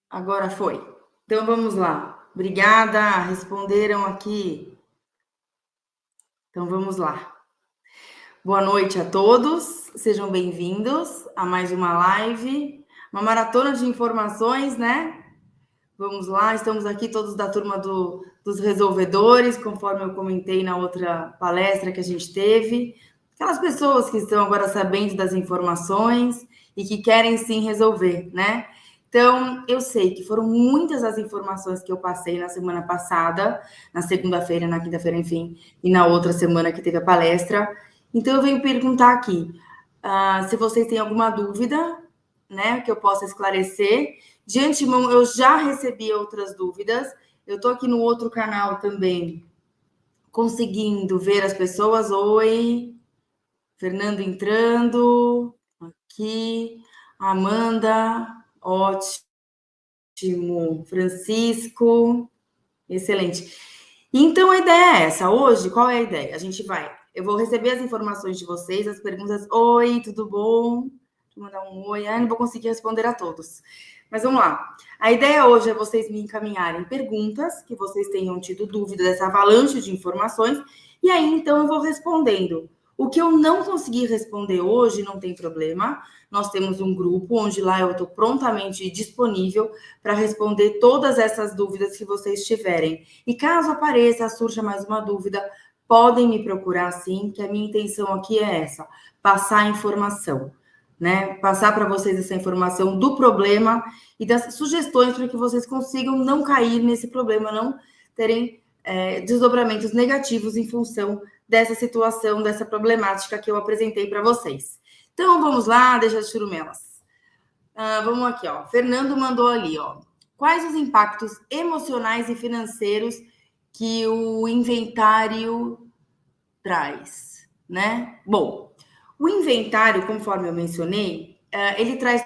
Agora foi. Então vamos lá. Obrigada, responderam aqui. Então vamos lá. Boa noite a todos, sejam bem-vindos a mais uma live, uma maratona de informações, né? Vamos lá, estamos aqui todos da turma dos resolvedores, conforme eu comentei na outra palestra que a gente teve. Aquelas pessoas que estão agora sabendo das informações e que querem sim resolver, né? Então, eu sei que foram muitas as informações que eu passei na semana passada, na segunda-feira, na quinta-feira, enfim, e na outra semana que teve a palestra. Então, eu venho perguntar aqui, se vocês têm alguma dúvida, né, que eu possa esclarecer. De antemão, eu já recebi outras dúvidas. Eu estou aqui no outro canal também, conseguindo ver as pessoas. Oi, Fernando entrando, aqui, Amanda, ótimo, Francisco, excelente. Então, a ideia é essa. Hoje, qual é a ideia? Eu vou receber as informações de vocês, as perguntas. Oi, tudo bom? Deixa eu mandar um oi. Não vou conseguir responder a todos. Mas vamos lá. A ideia hoje é vocês me encaminharem perguntas que vocês tenham tido dúvida dessa avalanche de informações. E aí, então, eu vou respondendo. O que eu não consegui responder hoje, não tem problema. Nós temos um grupo onde lá eu estou prontamente disponível para responder todas essas dúvidas que vocês tiverem. E caso apareça, surja mais uma dúvida, podem me procurar sim, que a minha intenção aqui é essa, passar a informação, né? Passar para vocês essa informação do problema e das sugestões para que vocês consigam não cair nesse problema, não terem desdobramentos negativos em função dessa situação, dessa problemática que eu apresentei para vocês. Então, vamos lá, deixa as churumelas. Vamos aqui, ó. Fernando mandou ali, ó. Quais os impactos emocionais e financeiros que o inventário traz, né? Bom, o inventário, conforme eu mencionei, ele traz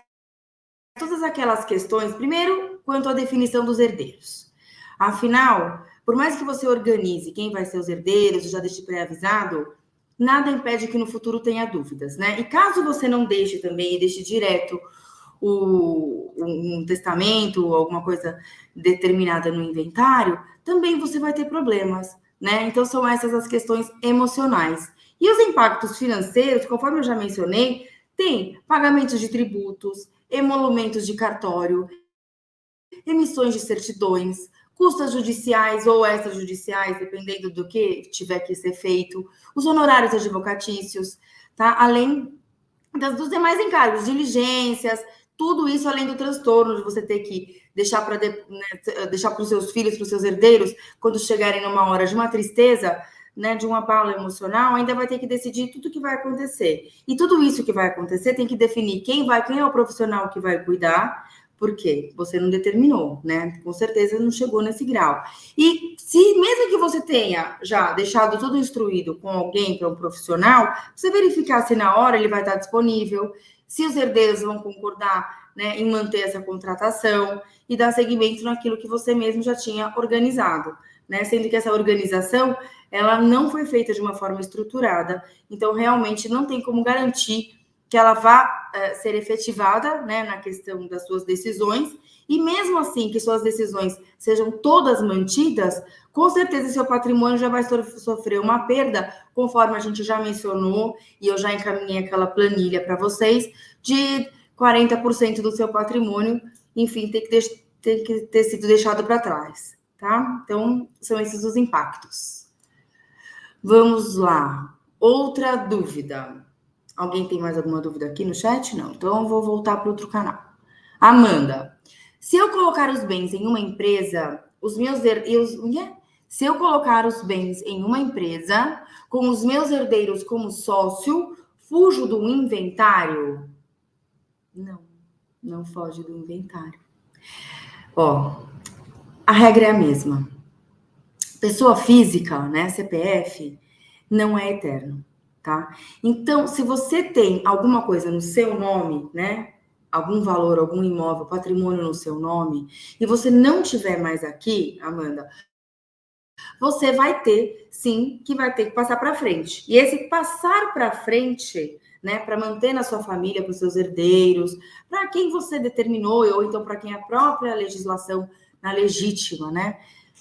todas aquelas questões, primeiro, quanto à definição dos herdeiros. Afinal, por mais que você organize quem vai ser os herdeiros, já deixe pré-avisado, nada impede que no futuro tenha dúvidas, né? E caso você não deixe também e deixe direto um testamento, alguma coisa determinada no inventário, também você vai ter problemas, né? Então, são essas as questões emocionais. E os impactos financeiros, conforme eu já mencionei, tem pagamentos de tributos, emolumentos de cartório, emissões de certidões, custas judiciais ou extrajudiciais, dependendo do que tiver que ser feito, os honorários advocatícios, tá? Além dos demais encargos, diligências, tudo isso além do transtorno de você ter que deixar para deixar para os seus filhos, para os seus herdeiros, quando chegarem numa hora de uma tristeza, né, de um abalo emocional, ainda vai ter que decidir tudo o que vai acontecer. E tudo isso que vai acontecer tem que definir quem é o profissional que vai cuidar, porque você não determinou, né? Com certeza não chegou nesse grau. E se mesmo que você tenha já deixado tudo instruído com alguém, para um profissional, você verificar se na hora ele vai estar disponível, se os herdeiros vão concordar, né, em manter essa contratação e dar seguimento naquilo que você mesmo já tinha organizado, né? Sendo que essa organização ela não foi feita de uma forma estruturada, então realmente não tem como garantir que ela vá ser efetivada, né, na questão das suas decisões, e mesmo assim que suas decisões sejam todas mantidas, com certeza seu patrimônio já vai sofrer uma perda, conforme a gente já mencionou, e eu já encaminhei aquela planilha para vocês, de 40% do seu patrimônio, enfim, tem que ter sido deixado para trás, tá? Então, são esses os impactos. Vamos lá. Outra dúvida. Alguém tem mais alguma dúvida aqui no chat? Não. Então, eu vou voltar para outro canal. Amanda, se eu colocar os bens em uma empresa, se eu colocar os bens em uma empresa, com os meus herdeiros como sócio, fujo do inventário? Não, não foge do inventário. Ó, a regra é a mesma. Pessoa física, né, CPF, não é eterno, tá? Então, se você tem alguma coisa no seu nome, né, algum valor, algum imóvel, patrimônio no seu nome, e você não tiver mais aqui, Amanda, você vai ter, sim, que vai ter que passar para frente. E esse passar para frente, né, para manter na sua família, para os seus herdeiros, para quem você determinou, ou então para quem a própria legislação na legítima, né,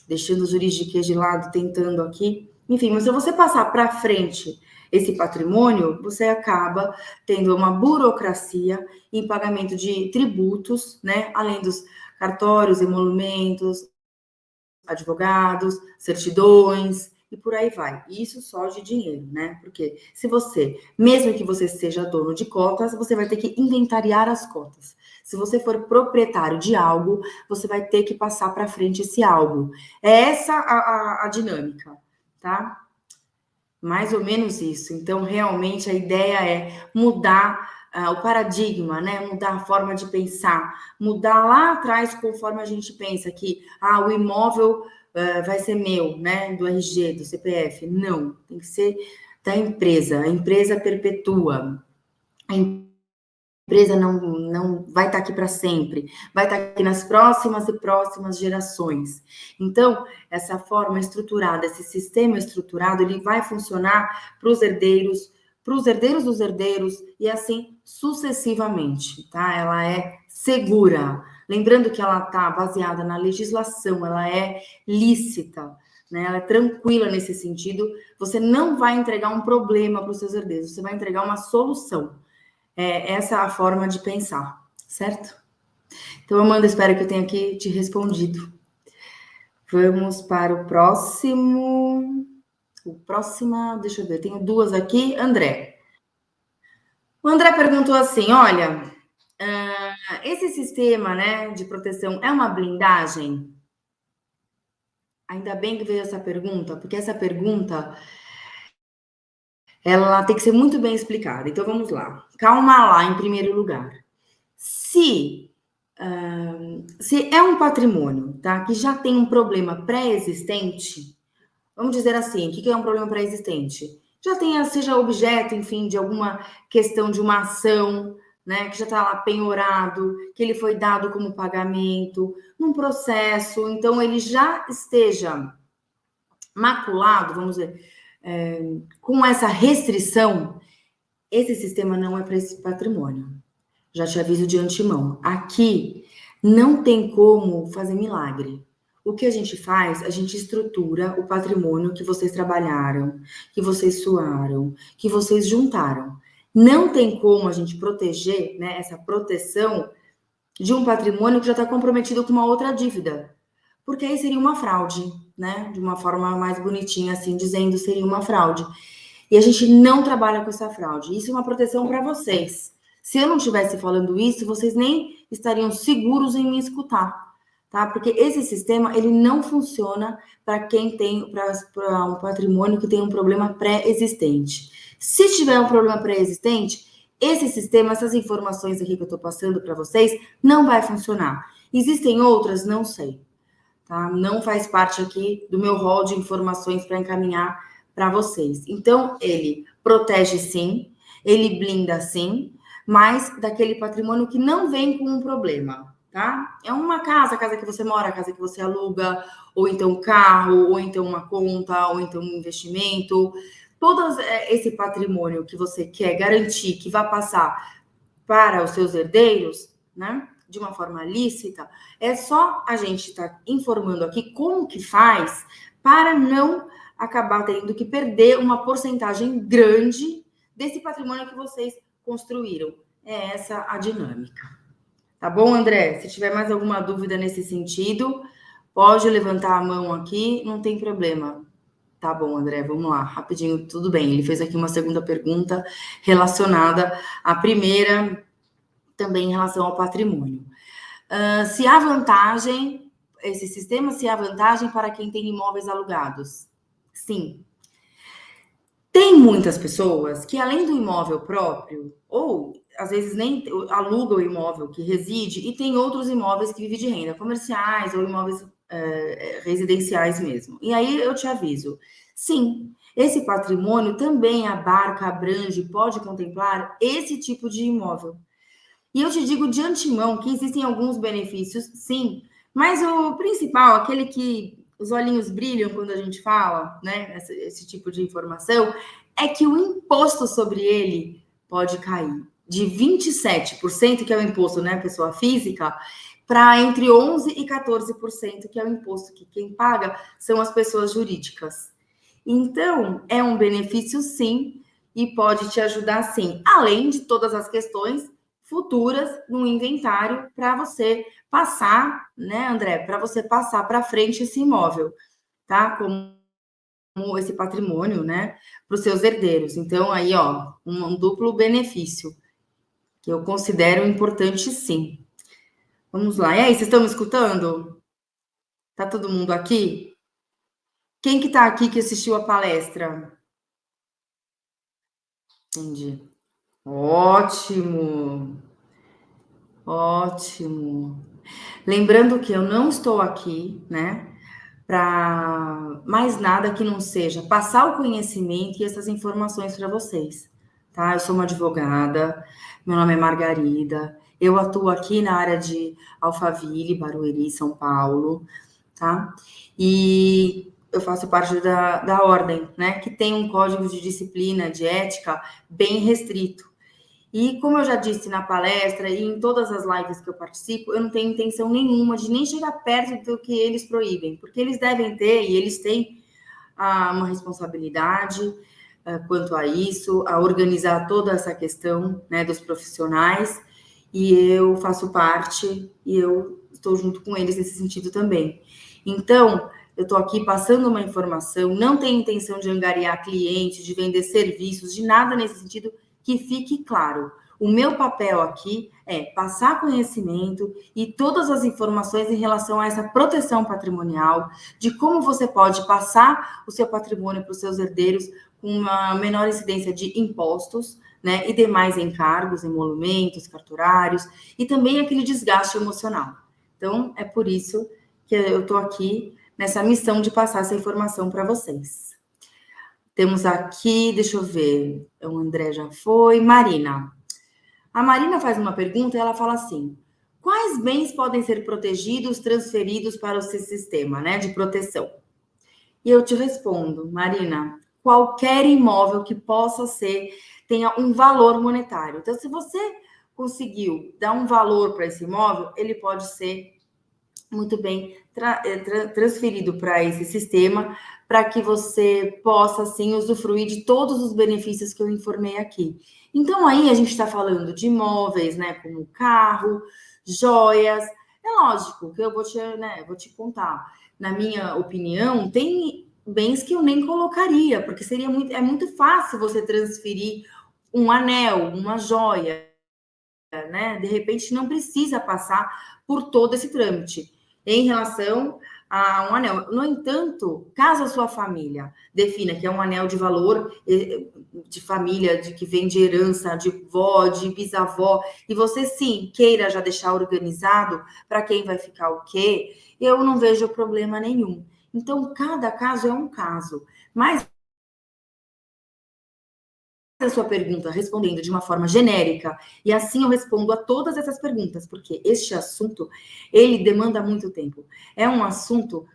deixando os juridiquês de lado, tentando aqui. Enfim, mas se você passar para frente esse patrimônio, você acaba tendo uma burocracia em pagamento de tributos, né, além dos cartórios, emolumentos, advogados, certidões e por aí vai. Isso só de dinheiro, né? Porque se você, mesmo que você seja dono de cotas, você vai ter que inventariar as cotas. Se você for proprietário de algo, você vai ter que passar para frente esse algo. É essa a dinâmica, tá? Mais ou menos isso. Então, realmente, a ideia é mudar o paradigma, né? Mudar a forma de pensar, mudar lá atrás conforme a gente pensa que o imóvel vai ser meu, né? Do RG, do CPF. Não, tem que ser da empresa. A empresa perpetua. A empresa não vai estar aqui para sempre, vai estar aqui nas próximas e próximas gerações. Então, essa forma estruturada, esse sistema estruturado, ele vai funcionar para os herdeiros dos herdeiros e assim sucessivamente, tá? Ela é segura. Lembrando que ela está baseada na legislação, ela é lícita, né? Ela é tranquila nesse sentido. Você não vai entregar um problema para os seus herdeiros, você vai entregar uma solução. Essa é a forma de pensar, certo? Então, Amanda, espero que eu tenha aqui te respondido. Vamos para o próximo. Deixa eu ver, tenho duas aqui. André. O André perguntou assim: olha, esse sistema, né, de proteção é uma blindagem? Ainda bem que veio essa pergunta, porque essa pergunta ela tem que ser muito bem explicada. Então, vamos lá. Calma lá, em primeiro lugar. Se é um patrimônio, tá, que já tem um problema pré-existente, vamos dizer assim, o que é um problema pré-existente? Já tenha, seja objeto, enfim, de alguma questão de uma ação, né, que já está lá penhorado, que ele foi dado como pagamento, num processo, então ele já esteja maculado, vamos dizer, com essa restrição, esse sistema não é para esse patrimônio. Já te aviso de antemão. Aqui não tem como fazer milagre. O que a gente faz? A gente estrutura o patrimônio que vocês trabalharam, que vocês suaram, que vocês juntaram. Não tem como a gente proteger, né, essa proteção de um patrimônio que já está comprometido com uma outra dívida. Porque aí seria uma fraude, né? De uma forma mais bonitinha, assim, dizendo seria uma fraude. E a gente não trabalha com essa fraude. Isso é uma proteção para vocês. Se eu não estivesse falando isso, vocês nem estariam seguros em me escutar, tá? Porque esse sistema, ele não funciona para quem tem, para um patrimônio que tem um problema pré-existente. Se tiver um problema pré-existente, esse sistema, essas informações aqui que eu estou passando para vocês, não vai funcionar. Existem outras? Não sei, tá? Não faz parte aqui do meu rol de informações para encaminhar para vocês. Então, ele protege sim, ele blinda sim, mas daquele patrimônio que não vem com um problema, tá? É uma casa, a casa que você mora, a casa que você aluga, ou então um carro, ou então uma conta, ou então um investimento. Todo esse patrimônio que você quer garantir que vai passar para os seus herdeiros, né? De uma forma lícita, é só a gente estar informando aqui como que faz para não acabar tendo que perder uma porcentagem grande desse patrimônio que vocês construíram. É essa a dinâmica. Tá bom, André? Se tiver mais alguma dúvida nesse sentido, pode levantar a mão aqui, não tem problema. Tá bom, André, vamos lá, rapidinho, tudo bem. Ele fez aqui uma segunda pergunta relacionada à primeira, também em relação ao patrimônio. Se há vantagem, esse sistema, se há vantagem para quem tem imóveis alugados? Sim. Tem muitas pessoas que, além do imóvel próprio, ou às vezes nem alugam o imóvel que reside, e tem outros imóveis que vivem de renda, comerciais ou imóveis residenciais mesmo. E aí eu te aviso, sim, esse patrimônio também abarca, abrange, pode contemplar esse tipo de imóvel. E eu te digo de antemão que existem alguns benefícios, sim, mas o principal, aquele que os olhinhos brilham quando a gente fala, né, esse tipo de informação, é que o imposto sobre ele pode cair de 27%, que é o imposto, né, pessoa física, para entre 11% e 14%, que é o imposto que quem paga são as pessoas jurídicas. Então, é um benefício, sim, e pode te ajudar, sim, além de todas as questões futuras no inventário para você passar, né, André, para você passar para frente esse imóvel, tá? Como esse patrimônio, né, para os seus herdeiros. Então, aí, ó, um duplo benefício, que eu considero importante, sim. Vamos lá. E aí, vocês estão me escutando? Tá todo mundo aqui? Quem que tá aqui que assistiu a palestra? Entendi. Ótimo. Ótimo. Lembrando que eu não estou aqui, né, para mais nada que não seja passar o conhecimento e essas informações para vocês, tá? Eu sou uma advogada, meu nome é Margarida, eu atuo aqui na área de Alphaville, Barueri, São Paulo, tá? E eu faço parte da ordem, né, que tem um código de disciplina, de ética bem restrito. E como eu já disse na palestra e em todas as lives que eu participo, eu não tenho intenção nenhuma de nem chegar perto do que eles proíbem, porque eles devem ter e eles têm uma responsabilidade quanto a isso, a organizar toda essa questão, né, dos profissionais, e eu faço parte e eu estou junto com eles nesse sentido também. Então, eu estou aqui passando uma informação, não tenho intenção de angariar clientes, de vender serviços, de nada nesse sentido, que fique claro. O meu papel aqui é passar conhecimento e todas as informações em relação a essa proteção patrimonial, de como você pode passar o seu patrimônio para os seus herdeiros com uma menor incidência de impostos, né, e demais encargos, emolumentos, cartorários, e também aquele desgaste emocional. Então, é por isso que eu estou aqui nessa missão de passar essa informação para vocês. Temos aqui, deixa eu ver, o André já foi, Marina. A Marina faz uma pergunta e ela fala assim: quais bens podem ser protegidos, transferidos para o seu sistema, né, de proteção? E eu te respondo, Marina, qualquer imóvel que possa ser, tenha um valor monetário. Então, se você conseguiu dar um valor para esse imóvel, ele pode ser muito bem transferido para esse sistema, para que você possa, assim, usufruir de todos os benefícios que eu informei aqui. Então, aí a gente está falando de imóveis, né, como carro, joias. É lógico que eu vou te, né, vou te contar. Na minha opinião, tem bens que eu nem colocaria, porque seria muito, é muito fácil você transferir um anel, uma joia, né? De repente não precisa passar por todo esse trâmite em relação a um anel. No entanto, caso a sua família defina que é um anel de valor de família, de que vem de herança, de vó, de bisavó, e você sim queira já deixar organizado para quem vai ficar o quê, eu não vejo problema nenhum. Então, cada caso é um caso. Mas a sua pergunta respondendo de uma forma genérica, e assim eu respondo a todas essas perguntas, porque este assunto, ele demanda muito tempo. É um assunto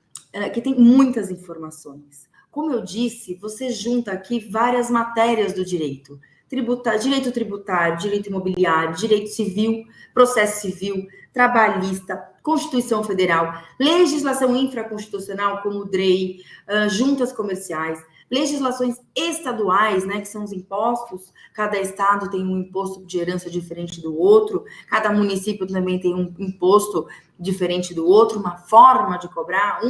que tem muitas informações. Como eu disse, você junta aqui várias matérias do direito. Direito tributário, direito imobiliário, direito civil, processo civil, trabalhista, Constituição Federal, legislação infraconstitucional, como o DREI, juntas comerciais, legislações estaduais, né, que são os impostos, cada estado tem um imposto de herança diferente do outro, cada município também tem um imposto diferente do outro, uma forma de cobrar,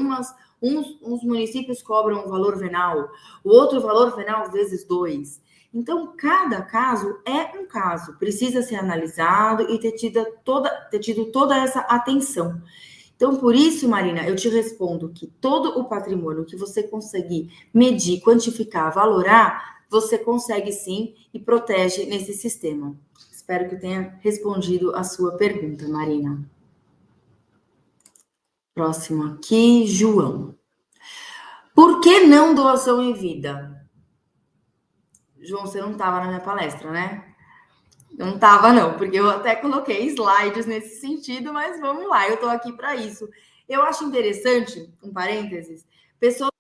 uns municípios cobram um valor venal, o outro valor venal vezes 2. Então, cada caso é um caso, precisa ser analisado e ter tido toda essa atenção. Então, por isso, Marina, eu te respondo que todo o patrimônio que você conseguir medir, quantificar, valorar, você consegue sim e protege nesse sistema. Espero que eu tenha respondido a sua pergunta, Marina. Próximo aqui, João. Por que não doação em vida? João, você não estava na minha palestra, né? Eu não estava, não, porque eu até coloquei slides nesse sentido, mas vamos lá, eu estou aqui para isso. Eu acho interessante, um parênteses, pessoas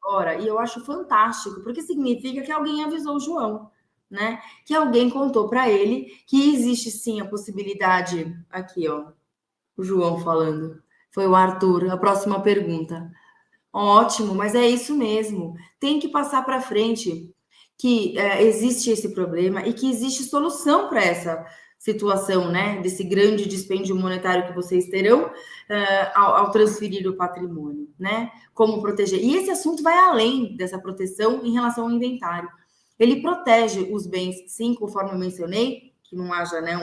agora, e eu acho fantástico, porque significa que alguém avisou o João, né? Que alguém contou para ele que existe sim a possibilidade. Aqui, ó, o João falando. Foi o Arthur. A próxima pergunta. Ótimo, mas é isso mesmo. Tem que passar para frente que existe esse problema e que existe solução para essa situação, né? Desse grande dispêndio monetário que vocês terão ao transferir o patrimônio, né? Como proteger. E esse assunto vai além dessa proteção em relação ao inventário. Ele protege os bens, sim, conforme eu mencionei, que não haja né,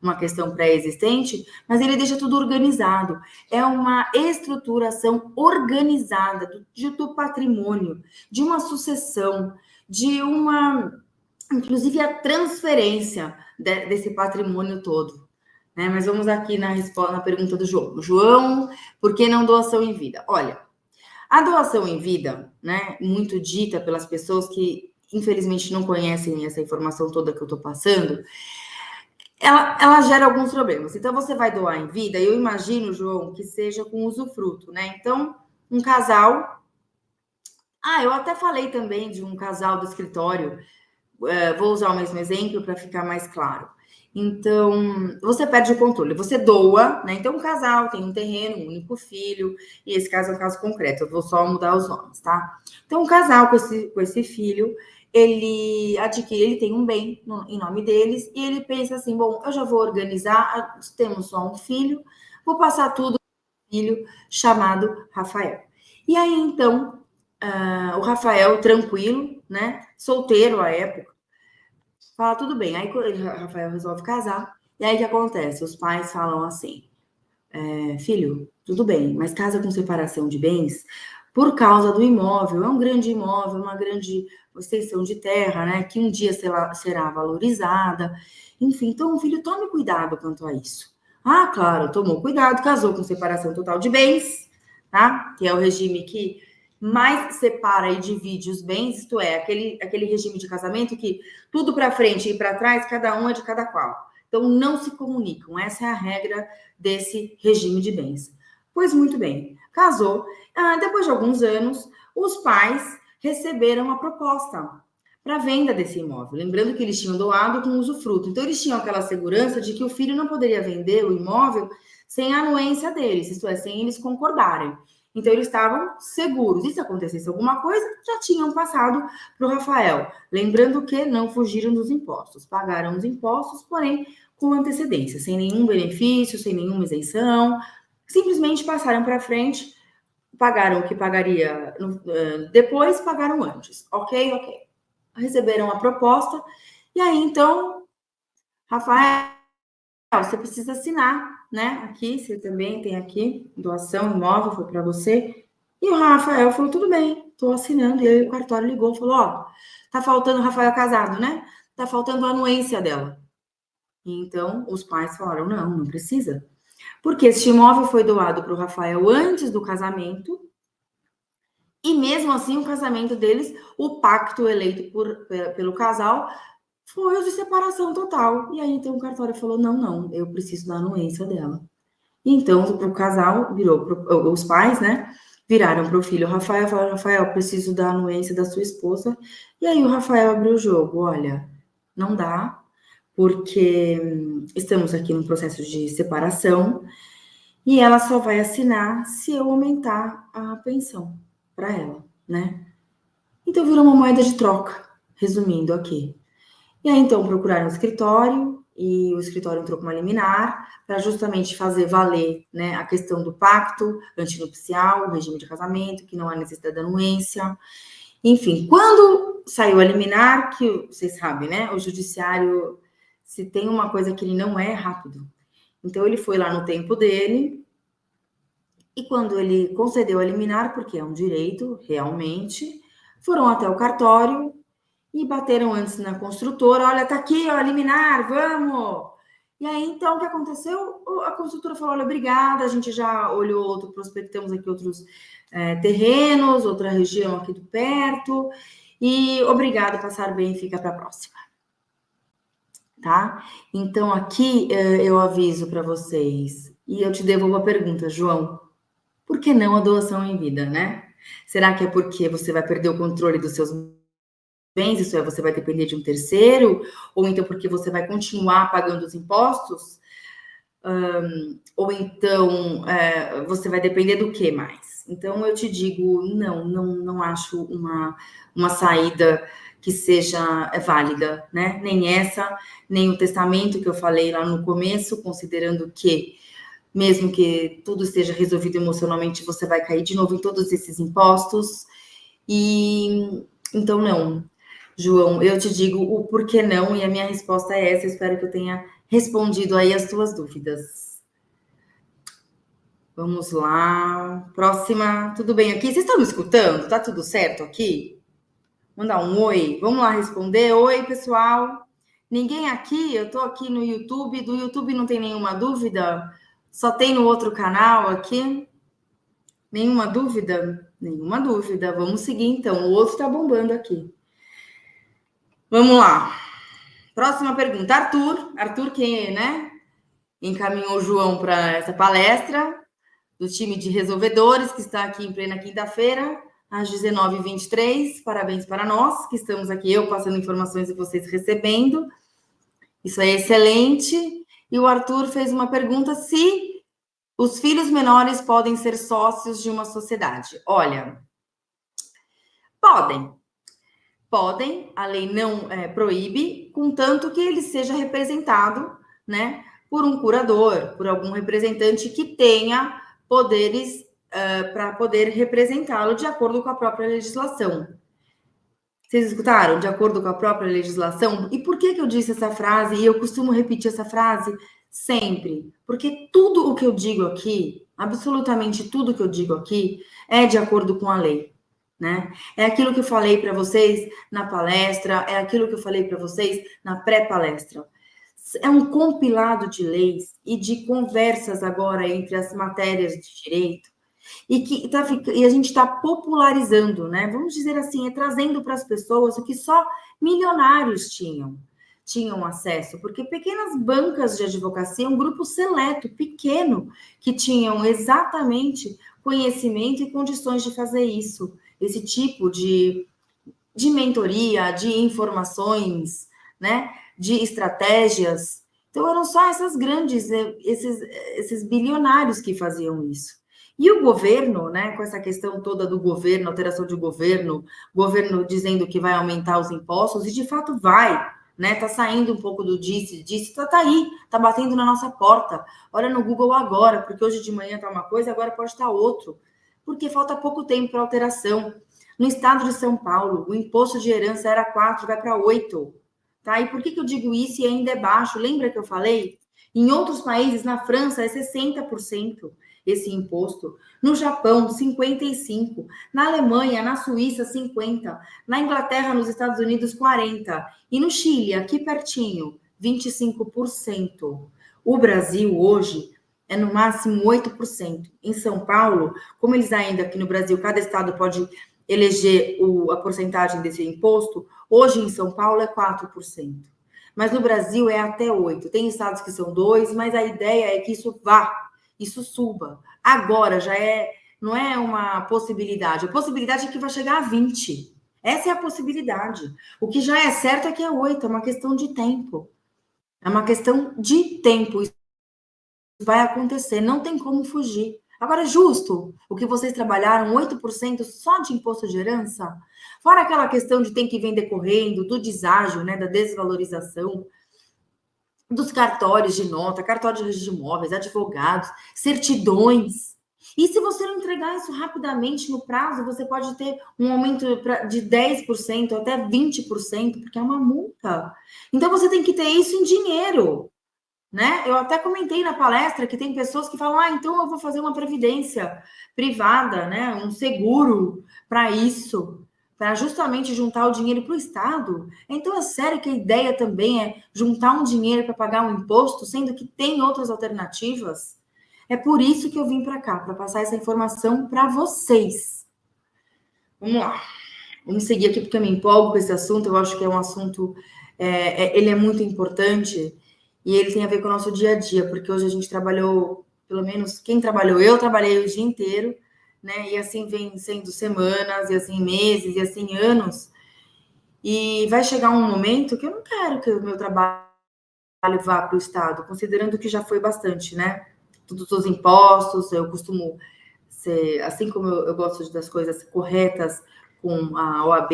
uma questão pré-existente, mas ele deixa tudo organizado. É uma estruturação organizada do patrimônio, de uma sucessão, de uma, inclusive a transferência desse patrimônio todo. Né? Mas vamos aqui na pergunta do João. João, por que não doação em vida? Olha, a doação em vida, né, muito dita pelas pessoas que infelizmente não conhecem essa informação toda que eu estou passando, ela gera alguns problemas. Então, você vai doar em vida, eu imagino, João, que seja com usufruto, né? Então, um casal. Ah, eu até falei também de um casal do escritório, vou usar o mesmo exemplo para ficar mais claro. Então, você perde o controle, você doa, né? Então, um casal tem um terreno, um único filho, e esse caso é um caso concreto, eu vou só mudar os nomes, tá? Então, um casal com esse filho, ele adquire, ele tem um bem em nome deles, e ele pensa assim: bom, eu já vou organizar, temos só um filho, vou passar tudo para um filho chamado Rafael. E aí, então, o Rafael, tranquilo, né? Solteiro à época, fala, tudo bem. Aí o Rafael resolve casar. E aí o que acontece? Os pais falam assim: filho, tudo bem, mas casa com separação de bens por causa do imóvel. É um grande imóvel, uma grande extensão de terra, né? Que um dia será valorizada. Enfim, então, filho, tome cuidado quanto a isso. Ah, claro, tomou cuidado, casou com separação total de bens, tá? Que é o regime que mais separa e divide os bens, isto é, aquele regime de casamento que tudo para frente e para trás, cada um é de cada qual. Então, não se comunicam. Essa é a regra desse regime de bens. Pois muito bem, casou. Depois de alguns anos, os pais receberam a proposta para venda desse imóvel. Lembrando que eles tinham doado com usufruto. Então, eles tinham aquela segurança de que o filho não poderia vender o imóvel sem a anuência deles, isto é, sem eles concordarem. Então, eles estavam seguros. E se acontecesse alguma coisa, já tinham passado para o Rafael. Lembrando que não fugiram dos impostos. Pagaram os impostos, porém, com antecedência, sem nenhum benefício, sem nenhuma isenção. Simplesmente passaram para frente, pagaram o que pagaria depois, pagaram antes. Ok, ok. Receberam a proposta. E aí, então, Rafael, você precisa assinar, né? Aqui, você também tem aqui, doação imóvel, foi para você. E o Rafael falou, tudo bem, estou assinando. E aí o cartório ligou, falou, ó, tá faltando o Rafael casado, né? Tá faltando a anuência dela. E então, os pais falaram, não precisa. Porque este imóvel foi doado para o Rafael antes do casamento. E mesmo assim, o casamento deles, o pacto eleito pelo casal, foi o de separação total. E aí, então, o cartório falou, não, eu preciso da anuência dela. Então, o casal virou, os pais, né, viraram para o filho Rafael, falaram, Rafael, preciso da anuência da sua esposa. E aí o Rafael abriu o jogo, olha, não dá, porque estamos aqui num processo de separação e ela só vai assinar se eu aumentar a pensão para ela, né? Então virou uma moeda de troca, resumindo aqui. E aí, então, procuraram o escritório, e o escritório entrou com uma liminar para justamente fazer valer, né, a questão do pacto antinupcial, o regime de casamento, que não há necessidade de anuência. Enfim, quando saiu a liminar, que vocês sabem, né, o judiciário, se tem uma coisa que ele não é rápido. Então, ele foi lá no tempo dele, e quando ele concedeu a liminar, porque é um direito, realmente, foram até o cartório, e bateram antes na construtora, olha, tá aqui, ó, liminar, vamos! E aí, então, o que aconteceu? A construtora falou, olha, obrigada, a gente já olhou outro, prospectamos aqui outros terrenos, outra região aqui do perto, e obrigado, passar bem, fica para a próxima. Tá? Então, aqui eu aviso para vocês, e eu te devolvo a pergunta, João, por que não a doação em vida, né? Será que é porque você vai perder o controle dos seus bens, isso é, você vai depender de um terceiro, ou então porque você vai continuar pagando os impostos, ou então você vai depender do que mais? Então eu te digo, não acho uma saída que seja válida, né? Nem essa, nem o testamento que eu falei lá no começo, considerando que mesmo que tudo esteja resolvido emocionalmente, você vai cair de novo em todos esses impostos. E então, não, João, eu te digo o porquê não, e a minha resposta é essa. Eu espero que eu tenha respondido aí as tuas dúvidas. Vamos lá. Próxima. Tudo bem aqui? Vocês estão me escutando? Tá tudo certo aqui? Mandar um oi. Vamos lá responder. Oi, pessoal. Ninguém aqui? Eu tô aqui no YouTube. Do YouTube não tem nenhuma dúvida? Só tem no outro canal aqui? Nenhuma dúvida? Nenhuma dúvida. Vamos seguir então. O outro tá bombando aqui. Vamos lá. Próxima pergunta. Arthur que, né, encaminhou o João para essa palestra do time de resolvedores que está aqui em plena quinta-feira, às 19h23. Parabéns para nós que estamos aqui, eu passando informações e vocês recebendo. Isso é excelente. E o Arthur fez uma pergunta se os filhos menores podem ser sócios de uma sociedade. Olha, podem, a lei não proíbe, contanto que ele seja representado, né, por um curador, por algum representante que tenha poderes para poder representá-lo de acordo com a própria legislação. Vocês escutaram? De acordo com a própria legislação? E por que eu disse essa frase? E eu costumo repetir essa frase sempre. Porque tudo o que eu digo aqui, absolutamente tudo que eu digo aqui, é de acordo com a lei. Né? É aquilo que eu falei para vocês na palestra, é aquilo que eu falei para vocês na pré-palestra. É um compilado de leis e de conversas agora entre as matérias de direito e a gente está popularizando, né? Vamos dizer assim, trazendo para as pessoas o que só milionários tinham acesso, porque pequenas bancas de advocacia, um grupo seleto, pequeno, que tinham exatamente conhecimento e condições de fazer isso, esse tipo de mentoria, de informações, né? De estratégias. Então, eram só essas grandes, esses bilionários que faziam isso. E o governo, né, com essa questão toda do governo, alteração de governo dizendo que vai aumentar os impostos, e de fato vai, né? Tá saindo um pouco do disse, tá aí, tá batendo na nossa porta. Olha no Google agora, porque hoje de manhã tá uma coisa, agora pode estar outro. Porque falta pouco tempo para alteração. No estado de São Paulo, o imposto de herança era 4, vai para 8. Tá? E por que eu digo isso e ainda é baixo? Lembra que eu falei? Em outros países, na França, é 60% esse imposto. No Japão, 55%. Na Alemanha, na Suíça, 50%. Na Inglaterra, nos Estados Unidos, 40%. E no Chile, aqui pertinho, 25%. O Brasil, hoje, é no máximo 8%. Em São Paulo, como eles ainda aqui no Brasil, cada estado pode eleger a porcentagem desse imposto, hoje em São Paulo é 4%. Mas no Brasil é até 8%. Tem estados que são 2%, mas a ideia é que isso suba. Agora não é uma possibilidade. A possibilidade é que vai chegar a 20%. Essa é a possibilidade. O que já é certo é que é 8%, é uma questão de tempo. É uma questão de tempo. Isso vai acontecer, não tem como fugir. Agora, é justo o que vocês trabalharam, 8% só de imposto de herança? Fora aquela questão de tem que vender correndo, do deságio, né, da desvalorização, dos cartórios de nota, cartório de registro de imóveis, advogados, certidões. E se você não entregar isso rapidamente no prazo, você pode ter um aumento de 10% até 20%, porque é uma multa. Então, você tem que ter isso em dinheiro. Né? Eu até comentei na palestra que tem pessoas que falam, então eu vou fazer uma previdência privada, né? Um seguro para isso, para justamente juntar o dinheiro para o Estado. Então é sério que a ideia também é juntar um dinheiro para pagar um imposto, sendo que tem outras alternativas? É por isso que eu vim para cá, para passar essa informação para vocês. Vamos lá. Vamos seguir aqui porque eu me empolgo com esse assunto, eu acho que é um assunto, ele é muito importante e ele tem a ver com o nosso dia a dia, porque hoje a gente trabalhou, pelo menos quem trabalhou, eu trabalhei o dia inteiro, né? E assim vem sendo semanas, e assim meses, e assim anos. E vai chegar um momento que eu não quero que o meu trabalho vá para o Estado, considerando que já foi bastante, né? Todos os impostos, eu costumo ser, assim como eu gosto das coisas corretas com a OAB,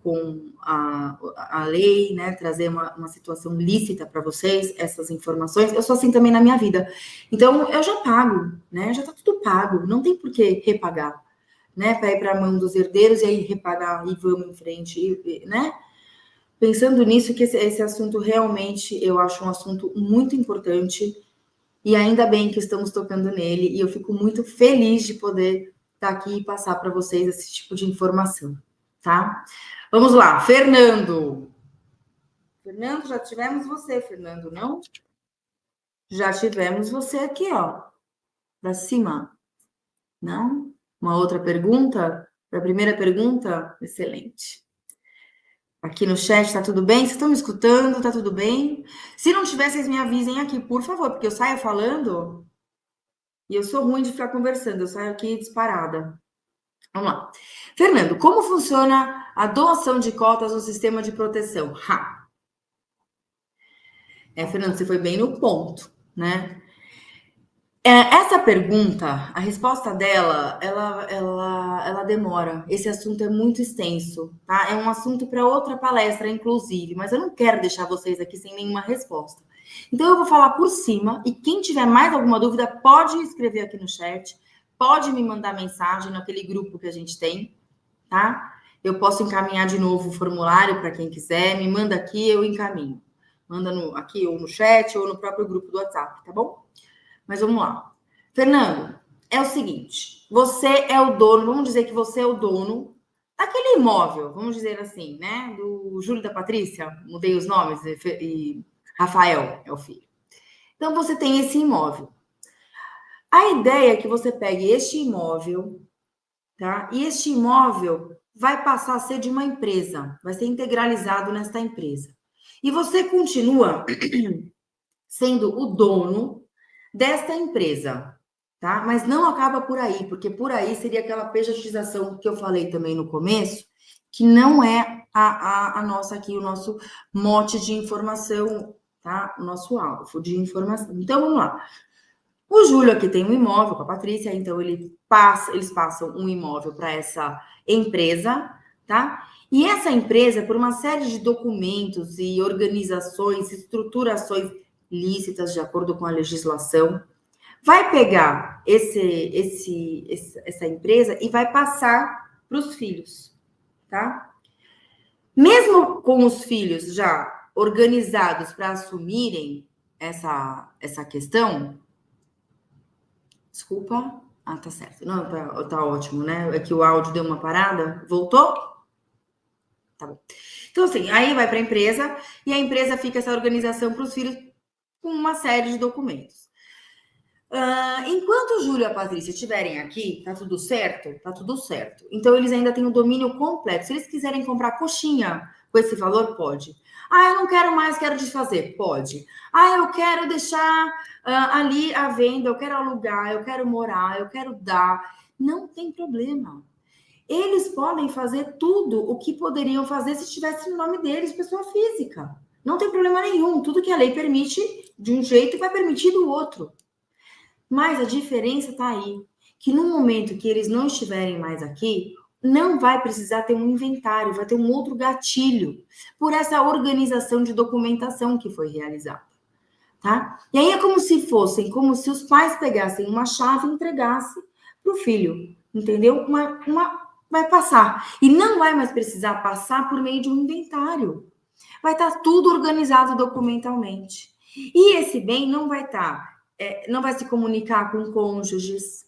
com a lei, né? Trazer uma situação lícita para vocês, essas informações, eu sou assim também na minha vida. Então, eu já pago, né? Já está tudo pago, não tem por que repagar, né? Para ir para a mão dos herdeiros e aí repagar e vamos em frente, né? Pensando nisso, que esse assunto realmente eu acho um assunto muito importante e ainda bem que estamos tocando nele e eu fico muito feliz de poder estar aqui e passar para vocês esse tipo de informação, tá? Vamos lá, Fernando. Fernando, já tivemos você, Fernando, não? Já tivemos você aqui, ó, para cima, não? Uma outra pergunta? A primeira pergunta? Excelente. Aqui no chat, tá tudo bem? Vocês estão me escutando? Tá tudo bem? Se não tiver, vocês me avisem aqui, por favor, porque eu saio falando e eu sou ruim de ficar conversando, eu saio aqui disparada. Vamos lá. Fernando, como funciona a doação de cotas no sistema de proteção? Fernando, você foi bem no ponto, né? Essa pergunta, a resposta dela, ela demora. Esse assunto é muito extenso, tá? É um assunto para outra palestra, inclusive, mas eu não quero deixar vocês aqui sem nenhuma resposta. Então, eu vou falar por cima, e quem tiver mais alguma dúvida, pode escrever aqui no chat, pode me mandar mensagem naquele grupo que a gente tem, tá? Eu posso encaminhar de novo o formulário para quem quiser, me manda aqui, eu encaminho. Manda aqui ou no chat ou no próprio grupo do WhatsApp, tá bom? Mas vamos lá. Fernando, é o seguinte: você é o dono, vamos dizer que você é o dono daquele imóvel, vamos dizer assim, né? Do Júlio da Patrícia, mudei os nomes, e Rafael é o filho. Então você tem esse imóvel. A ideia é que você pegue este imóvel, tá? E este imóvel vai passar a ser de uma empresa, vai ser integralizado nesta empresa. E você continua sendo o dono desta empresa, tá? Mas não acaba por aí, porque por aí seria aquela pejotização que eu falei também no começo, que não é a nossa aqui, o nosso mote de informação, tá? O nosso alvo de informação. Então, vamos lá. O Júlio aqui tem um imóvel com a Patrícia, então eles passam um imóvel para essa empresa, tá? E essa empresa, por uma série de documentos e organizações, estruturações lícitas de acordo com a legislação, vai pegar essa empresa e vai passar para os filhos, tá? Mesmo com os filhos já organizados para assumirem essa questão, desculpa. Ah, tá certo. Não, tá ótimo, né? É que o áudio deu uma parada. Voltou? Tá bom. Então, assim, aí vai para a empresa e a empresa fica essa organização para os filhos com uma série de documentos. Enquanto o Júlio e a Patrícia estiverem aqui, tá tudo certo? Tá tudo certo. Então, eles ainda têm o domínio completo. Se eles quiserem comprar coxinha com esse valor, pode. Ah, eu não quero mais, quero desfazer. Pode. Ah, eu quero deixar ali à venda, eu quero alugar, eu quero morar, eu quero dar. Não tem problema. Eles podem fazer tudo o que poderiam fazer se estivesse no nome deles, pessoa física. Não tem problema nenhum. Tudo que a lei permite de um jeito vai permitir do outro. Mas a diferença está aí, que no momento que eles não estiverem mais aqui, não vai precisar ter um inventário, vai ter um outro gatilho por essa organização de documentação que foi realizada, tá? E aí é como se os pais pegassem uma chave e entregassem para o filho, entendeu? Vai passar. E não vai mais precisar passar por meio de um inventário. Vai estar tudo organizado documentalmente. E esse bem não vai não vai se comunicar com cônjuges,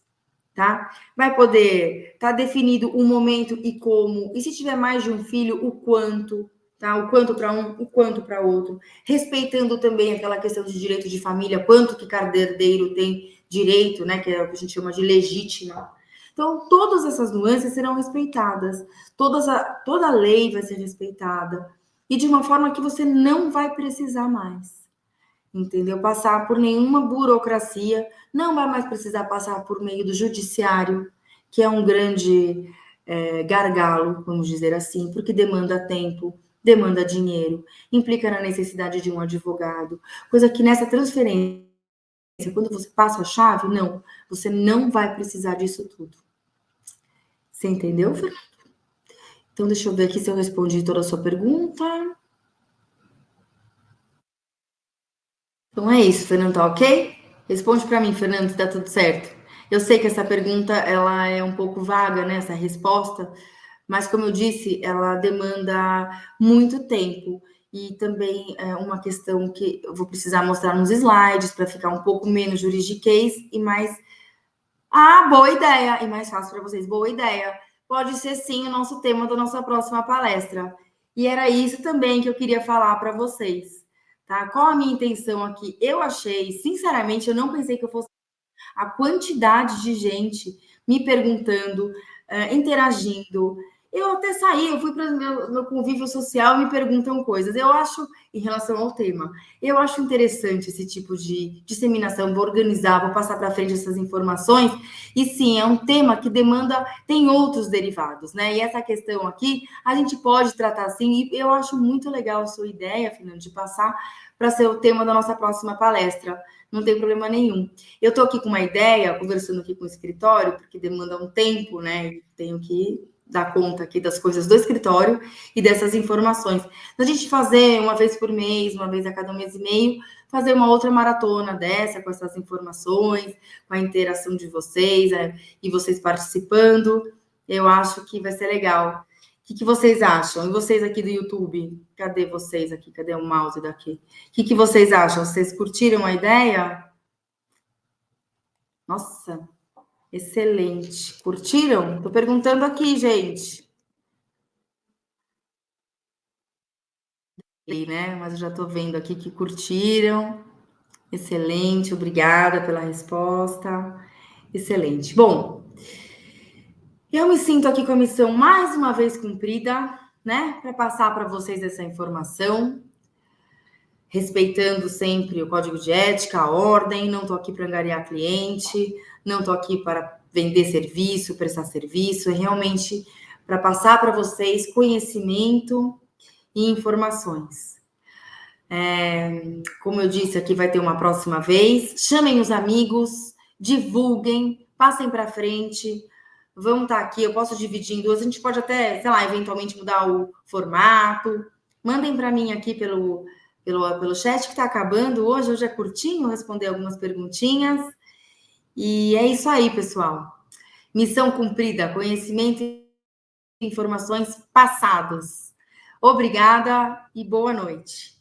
tá? Vai poder estar definido o momento e como, e se tiver mais de um filho, o quanto, tá? O quanto para um, o quanto para outro, respeitando também aquela questão de direito de família, quanto que cada herdeiro tem direito, né? Que é o que a gente chama de legítima. Então, todas essas nuances serão respeitadas, toda a lei vai ser respeitada, e de uma forma que você não vai precisar mais, entendeu? Passar por nenhuma burocracia, não vai mais precisar passar por meio do judiciário, que é um grande gargalo, vamos dizer assim, porque demanda tempo, demanda dinheiro, implica na necessidade de um advogado, coisa que nessa transferência, quando você passa a chave, não, você não vai precisar disso tudo. Você entendeu, Fernando? Então, deixa eu ver aqui se eu respondi toda a sua pergunta. Então é isso, Fernando, tá ok? Responde para mim, Fernando, se dá tudo certo. Eu sei que essa pergunta ela é um pouco vaga, né, essa resposta, mas como eu disse, ela demanda muito tempo e também é uma questão que eu vou precisar mostrar nos slides para ficar um pouco menos juridiquês e mais boa ideia e mais fácil para vocês. Boa ideia. Pode ser sim o nosso tema da nossa próxima palestra. E era isso também que eu queria falar para vocês, tá? Qual a minha intenção aqui? Eu achei, sinceramente, eu não pensei que eu fosse a quantidade de gente me perguntando, interagindo. Eu até saí, eu fui para o meu convívio social e me perguntam coisas. Eu acho, em relação ao tema, eu acho interessante esse tipo de disseminação. Vou organizar, vou passar para frente essas informações. E sim, é um tema que demanda, tem outros derivados, né? E essa questão aqui, a gente pode tratar assim, e eu acho muito legal a sua ideia, Fernando, de passar para ser o tema da nossa próxima palestra. Não tem problema nenhum. Eu estou aqui com uma ideia, conversando aqui com o escritório, porque demanda um tempo, né? Tenho que dar conta aqui das coisas do escritório e dessas informações. A gente fazer uma vez por mês, uma vez a cada mês e meio, fazer uma outra maratona dessa, com essas informações, com a interação de vocês, e vocês participando, eu acho que vai ser legal. O que vocês acham? E vocês aqui do YouTube? Cadê vocês aqui? Cadê o mouse daqui? O que vocês acham? Vocês curtiram a ideia? Nossa, excelente. Curtiram? Tô perguntando aqui, gente. Né? Mas eu já tô vendo aqui que curtiram. Excelente, obrigada pela resposta. Excelente. Bom, eu me sinto aqui com a missão mais uma vez cumprida, né? Para passar para vocês essa informação, respeitando sempre o código de ética, a ordem. Não estou aqui para angariar cliente, não estou aqui para vender serviço, prestar serviço. É realmente para passar para vocês conhecimento e informações. Como eu disse, aqui vai ter uma próxima vez. Chamem os amigos, divulguem, passem para frente. Vamos estar aqui, eu posso dividir em duas. A gente pode até, sei lá, eventualmente mudar o formato. Mandem para mim aqui pelo chat que está acabando. Hoje é curtinho, responder algumas perguntinhas. E é isso aí, pessoal. Missão cumprida, conhecimento e informações passadas. Obrigada e boa noite.